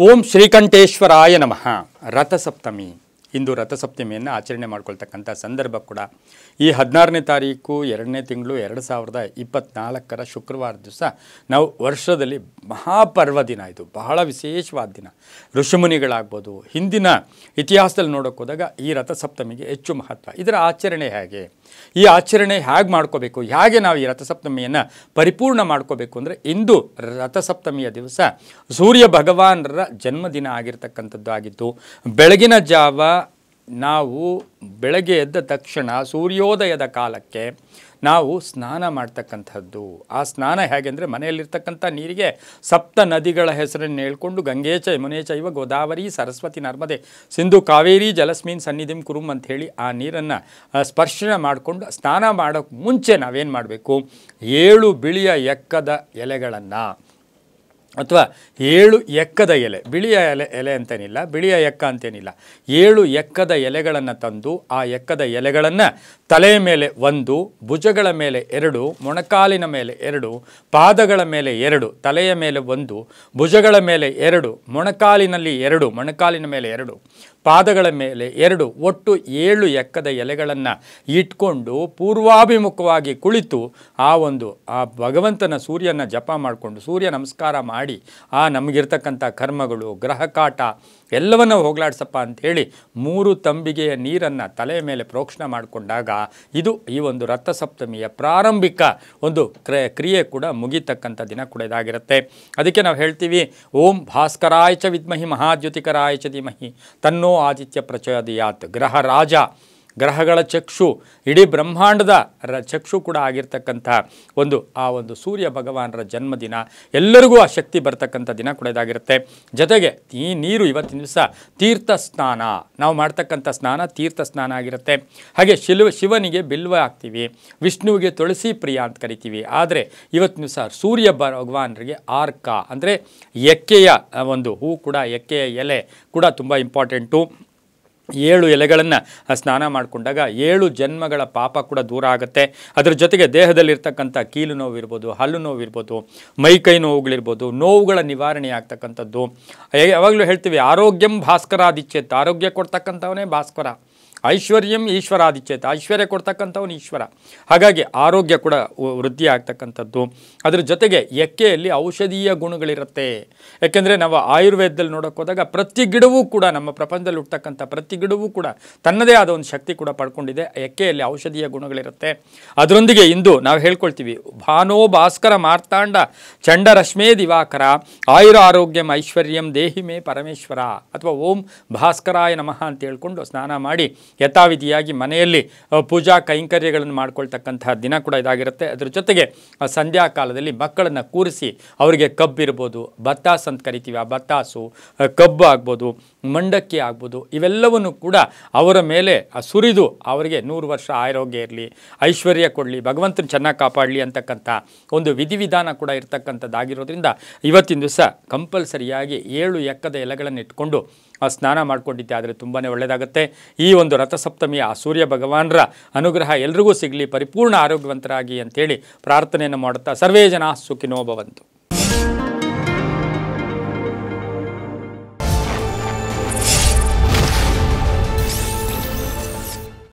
ಓಂ ಶ್ರೀಕಂಠೇಶ್ವರಾಯ ನಮಃ. ರಥಸಪ್ತಮಿ. ಇಂದು ರಥಸಪ್ತಮಿಯನ್ನು ಆಚರಣೆ ಮಾಡ್ಕೊಳ್ತಕ್ಕಂಥ ಸಂದರ್ಭ ಕೂಡ ಈ 16ನೇ ತಾರೀಕು 2ನೇ ತಿಂಗಳು 2024 ಶುಕ್ರವಾರ ದಿವಸ ನಾವು ವರ್ಷದಲ್ಲಿ ಮಹಾಪರ್ವ ದಿನ. ಇದು ಬಹಳ ವಿಶೇಷವಾದ ದಿನ. ಋಷಿಮುನಿಗಳಾಗ್ಬೋದು, ಹಿಂದಿನ ಇತಿಹಾಸದಲ್ಲಿ ನೋಡೋಕೆ ಹೋದಾಗ ಈ ರಥಸಪ್ತಮಿಗೆ ಹೆಚ್ಚು ಮಹತ್ವ. ಇದರ ಆಚರಣೆ ಹೇಗೆ, ಈ ಆಚರಣೆ ಹೇಗೆ ಮಾಡ್ಕೋಬೇಕು, ಹೇಗೆ ನಾವು ಈ ರಥಸಪ್ತಮಿಯನ್ನು ಪರಿಪೂರ್ಣ ಮಾಡ್ಕೋಬೇಕು ಅಂದರೆ, ಇಂದು ರಥಸಪ್ತಮಿಯ ದಿವಸ ಸೂರ್ಯ ಭಗವಾನರ ಜನ್ಮದಿನ ಆಗಿರ್ತಕ್ಕಂಥದ್ದು ಆಗಿದ್ದು, ಬೆಳಗಿನ ಜಾವ ನಾವು ಬೆಳಗ್ಗೆ ಎದ್ದ ತಕ್ಷಣ ಸೂರ್ಯೋದಯದ ಕಾಲಕ್ಕೆ ನಾವು ಸ್ನಾನ ಮಾಡ್ತಕ್ಕಂಥದ್ದು. ಆ ಸ್ನಾನ ಹೇಗೆ ಅಂದರೆ, ಮನೆಯಲ್ಲಿರ್ತಕ್ಕಂಥ ನೀರಿಗೆ ಸಪ್ತ ನದಿಗಳ ಹೆಸರನ್ನು ಹೇಳ್ಕೊಂಡು ಗಂಗೆ ಚ ಯಮುನೆ ಚೈವ ಗೋದಾವರಿ ಸರಸ್ವತಿ ನರ್ಮದೆ ಸಿಂಧು ಕಾವೇರಿ ಜಲಸ್ಮಿನ್ ಸನ್ನಿಧಿಂ ಕುರುಂ ಅಂಥೇಳಿ ಆ ನೀರನ್ನು ಸ್ಪರ್ಶನ ಮಾಡಿಕೊಂಡು ಸ್ನಾನ ಮಾಡೋಕ್ಕೆ ಮುಂಚೆ ನಾವೇನು ಮಾಡಬೇಕು, 7 ಬಿಳಿಯ ಎಕ್ಕದ ಎಲೆಗಳನ್ನು ಅಥವಾ 7 ಎಕ್ಕದ ಎಲೆ, ಬಿಳಿಯ ಎಲೆ ಅಂತೇನಿಲ್ಲ, ಬಿಳಿಯ ಎಕ್ಕ ಅಂತೇನಿಲ್ಲ, 7 ಎಕ್ಕದ ಎಲೆಗಳನ್ನು ತಂದು ಆ ಎಕ್ಕದ ಎಲೆಗಳನ್ನು ತಲೆಯ ಮೇಲೆ 1, ಭುಜಗಳ ಮೇಲೆ 2, ಮೊಣಕಾಲಿನ ಮೇಲೆ 2, ಪಾದಗಳ ಮೇಲೆ 2, ತಲೆಯ ಮೇಲೆ 1, ಭುಜಗಳ ಮೇಲೆ 2, ಮೊಣಕಾಲಿನಲ್ಲಿ 2, ಮೊಣಕಾಲಿನ ಮೇಲೆ 2, ಪಾದಗಳ ಮೇಲೆ 2, ಒಟ್ಟು 7 ಎಕ್ಕದ ಎಲೆಗಳನ್ನು ಇಟ್ಕೊಂಡು ಪೂರ್ವಾಭಿಮುಖವಾಗಿ ಕುಳಿತು ಆ ಭಗವಂತನ ಸೂರ್ಯನ ಜಪ ಮಾಡಿಕೊಂಡು ಸೂರ್ಯ ನಮಸ್ಕಾರ ಮಾಡಿ ಆ ನಮಗಿರ್ತಕ್ಕಂಥ ಕರ್ಮಗಳು, ಗ್ರಹಕಾಟ ಎಲ್ಲವನ್ನು ಹೋಗಲಾಡ್ಸಪ್ಪ ಅಂಥೇಳಿ 3 ತಂಬಿಗೆಯ ನೀರನ್ನು ತಲೆಯ ಮೇಲೆ ಪ್ರೋಕ್ಷಣೆ ಮಾಡಿಕೊಂಡಾಗ ಇದು ಈ ಒಂದು ರಥಸಪ್ತಮಿಯ ಪ್ರಾರಂಭಿಕ ಒಂದು ಕ್ರಿಯೆ ಕೂಡ ಮುಗಿತಕ್ಕಂಥ ದಿನ ಕೂಡ ಇದಾಗಿರುತ್ತೆ. ಅದಕ್ಕೆ ನಾವು ಹೇಳ್ತೀವಿ, ಓಂ ಭಾಸ್ಕರಾಯ ಚ ವಿದ್ಮಹಿ ಮಹಾದ್ಯುತಿಕರಾಯ ಚ ಧೀಮಹಿ ತನ್ನೋ ಆದಿತ್ಯ ಪ್ರಚೋದಯಾತ್. ಗ್ರಹ ರಾಜ, ಗ್ರಹಗಳ ಚಕ್ಷು, ಇಡೀ ಬ್ರಹ್ಮಾಂಡದ ಚಕ್ಷು ಕೂಡ ಆಗಿರ್ತಕ್ಕಂಥ ಆ ಒಂದು ಸೂರ್ಯ ಭಗವಾನರ ಜನ್ಮದಿನ. ಎಲ್ಲರಿಗೂ ಆ ಶಕ್ತಿ ಬರ್ತಕ್ಕಂಥ ದಿನ ಕೂಡ ಇದಾಗಿರುತ್ತೆ. ಜೊತೆಗೆ ಈ ನೀರು ಇವತ್ತಿನ ದಿವಸ ತೀರ್ಥ ಸ್ನಾನ, ನಾವು ಮಾಡ್ತಕ್ಕಂಥ ಸ್ನಾನ ತೀರ್ಥ ಸ್ನಾನ ಆಗಿರುತ್ತೆ. ಹಾಗೆ ಶಿವನಿಗೆ ಬಿಲ್ವ ಹಾಕ್ತೀವಿ, ವಿಷ್ಣುವಿಗೆ ತುಳಸಿ ಪ್ರಿಯ ಅಂತ ಕರಿತೀವಿ. ಆದರೆ ಇವತ್ತಿನ ದಿವಸ ಸೂರ್ಯ ಭಗವಾನರಿಗೆ ಆರ್ಕ ಅಂದರೆ ಎಕ್ಕೆಯ ಒಂದು ಹೂ ಕೂಡ, ಎಕ್ಕೆಯ ಎಲೆ ಕೂಡ ತುಂಬ ಇಂಪಾರ್ಟೆಂಟು. 7 ಎಲೆಗಳನ್ನು ಸ್ನಾನ ಮಾಡಿಕೊಂಡಾಗ 7 ಜನ್ಮಗಳ ಪಾಪ ಕೂಡ ದೂರ ಆಗುತ್ತೆ. ಅದರ ಜೊತೆಗೆ ದೇಹದಲ್ಲಿರ್ತಕ್ಕಂಥ ಕೀಲು ನೋವಿರ್ಬೋದು, ಹಲ್ಲು ನೋವಿರ್ಬೋದು, ಮೈಕೈ ನೋವುಗಳಿರ್ಬೋದು, ನೋವುಗಳ ನಿವಾರಣೆ ಆಗ್ತಕ್ಕಂಥದ್ದು. ಯಾವಾಗಲೂ ಹೇಳ್ತೀವಿ, ಆರೋಗ್ಯಂ ಭಾಸ್ಕರಾದಿಚ್ಛೇತ್, ಆರೋಗ್ಯ ಕೊಡ್ತಕ್ಕಂಥವನೇ ಭಾಸ್ಕರ. ಐಶ್ವರ್ಯಂ ಈಶ್ವರಾದಿಚ್ಛೇತ್, ಐಶ್ವರ್ಯ ಕೊಡ್ತಕ್ಕಂಥವನು ಈಶ್ವರ. ಹಾಗಾಗಿ ಆರೋಗ್ಯ ಕೂಡ ವೃದ್ಧಿ ಆಗ್ತಕ್ಕಂಥದ್ದು. ಅದರ ಜೊತೆಗೆ ಎಕ್ಕೆಯಲ್ಲಿ ಔಷಧೀಯ ಗುಣಗಳಿರುತ್ತೆ. ಯಾಕೆಂದರೆ ನಾವು ಆಯುರ್ವೇದದಲ್ಲಿ ನೋಡೋಕೆ ಹೋದಾಗ ಪ್ರತಿ ಗಿಡವೂ ಕೂಡ, ನಮ್ಮ ಪ್ರಪಂಚದಲ್ಲಿ ಹುಟ್ಟತಕ್ಕಂಥ ಪ್ರತಿ ಗಿಡವೂ ಕೂಡ ತನ್ನದೇ ಆದ ಒಂದು ಶಕ್ತಿ ಕೂಡ ಪಡ್ಕೊಂಡಿದೆ. ಎಕ್ಕೆಯಲ್ಲಿ ಔಷಧೀಯ ಗುಣಗಳಿರುತ್ತೆ. ಅದರೊಂದಿಗೆ ಇಂದು ನಾವು ಹೇಳ್ಕೊಳ್ತೀವಿ, ಭಾನೋ ಭಾಸ್ಕರ ಮಾರ್ತಾಂಡ ಚಂಡ ರಶ್ಮೇ ದಿವಾಕರ ಆಯುರ ಆರೋಗ್ಯಂ ಐಶ್ವರ್ಯಂ ದೇಹಿ ಮೇ ಪರಮೇಶ್ವರ, ಅಥವಾ ಓಂ ಭಾಸ್ಕರಾಯ ನಮಃ ಅಂತ ಹೇಳ್ಕೊಂಡು ಸ್ನಾನ ಮಾಡಿ ಯಥಾವಿಧಿಯಾಗಿ ಮನೆಯಲ್ಲಿ ಪೂಜಾ ಕೈಂಕರ್ಯಗಳನ್ನು ಮಾಡ್ಕೊಳ್ತಕ್ಕಂತಹ ದಿನ ಕೂಡ ಇದಾಗಿರುತ್ತೆ. ಅದರ ಜೊತೆಗೆ ಸಂಧ್ಯಾ ಕಾಲದಲ್ಲಿ ಮಕ್ಕಳನ್ನು ಕೂರಿಸಿ ಅವರಿಗೆ ಕಬ್ಬಿರ್ಬೋದು, ಬತ್ತಾಸು ಅಂತ ಕರಿತೀವಿ, ಆ ಬತ್ತಾಸು, ಕಬ್ಬು ಆಗ್ಬೋದು, ಮಂಡಕ್ಕಿ ಆಗ್ಬೋದು, ಇವೆಲ್ಲವನ್ನು ಕೂಡ ಅವರ ಮೇಲೆ ಸುರಿದು ಅವರಿಗೆ 100 ವರ್ಷ ಆರೋಗ್ಯ ಇರಲಿ, ಐಶ್ವರ್ಯ ಕೊಡಲಿ, ಭಗವಂತನ ಚೆನ್ನಾಗಿ ಕಾಪಾಡಲಿ ಅಂತಕ್ಕಂಥ ಒಂದು ವಿಧಿವಿಧಾನ ಕೂಡ ಇರ್ತಕ್ಕಂಥದ್ದಾಗಿರೋದ್ರಿಂದ ಇವತ್ತಿನ ದಿವಸ ಕಂಪಲ್ಸರಿಯಾಗಿ 7 ಎಕ್ಕದ ಎಲೆಗಳನ್ನು ಇಟ್ಕೊಂಡು ಸ್ನಾನ ಮಾಡ್ಕೊಂಡಿದ್ದೆ ಆದರೆ ತುಂಬಾ ಒಳ್ಳೆಯದಾಗುತ್ತೆ. ಈ ಒಂದು ರಥಸಪ್ತಮಿಯ ಆ ಸೂರ್ಯ ಭಗವಾನರ ಅನುಗ್ರಹ ಎಲ್ರಿಗೂ ಸಿಗಲಿ, ಪರಿಪೂರ್ಣ ಆರೋಗ್ಯವಂತರಾಗಿ ಅಂತೇಳಿ ಪ್ರಾರ್ಥನೆಯನ್ನು ಮಾಡುತ್ತಾ ಸರ್ವೇ ಜನ ಸುಖಿನೋ ಭವಂತು.